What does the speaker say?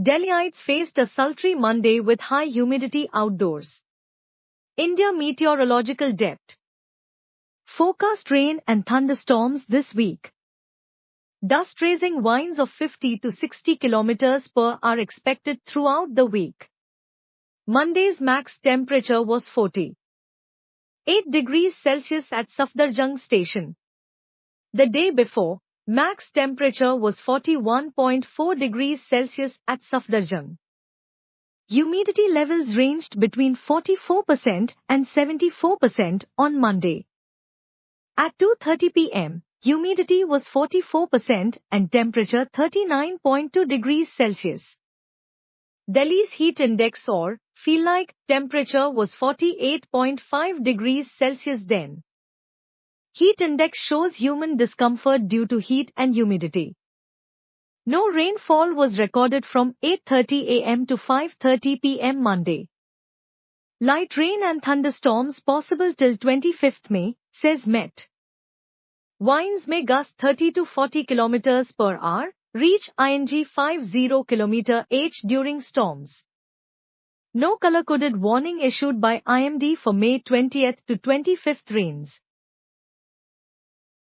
Delhiites faced a sultry Monday with high humidity outdoors. India meteorological depth. Forecast rain and thunderstorms this week. Dust-raising winds of 50 to 60 km per hour expected throughout the week. Monday's max temperature was 48 degrees Celsius at Safdarjung station. The day before, max temperature was 41.4 degrees Celsius at Safdarjung. Humidity levels ranged between 44% and 74% on Monday. At 2:30 p.m., humidity was 44% and temperature 39.2 degrees Celsius. Delhi's heat index or feel-like temperature was 48.5 degrees Celsius then. Heat index shows human discomfort due to heat and humidity. No rainfall was recorded from 8:30 a.m. to 5:30 p.m. Monday. Light rain and thunderstorms possible till 25th May, says Met. Winds may gust 30 to 40 km per hour, reach ING 50 km/h during storms. No color-coded warning issued by IMD for May 20th to 25th rains.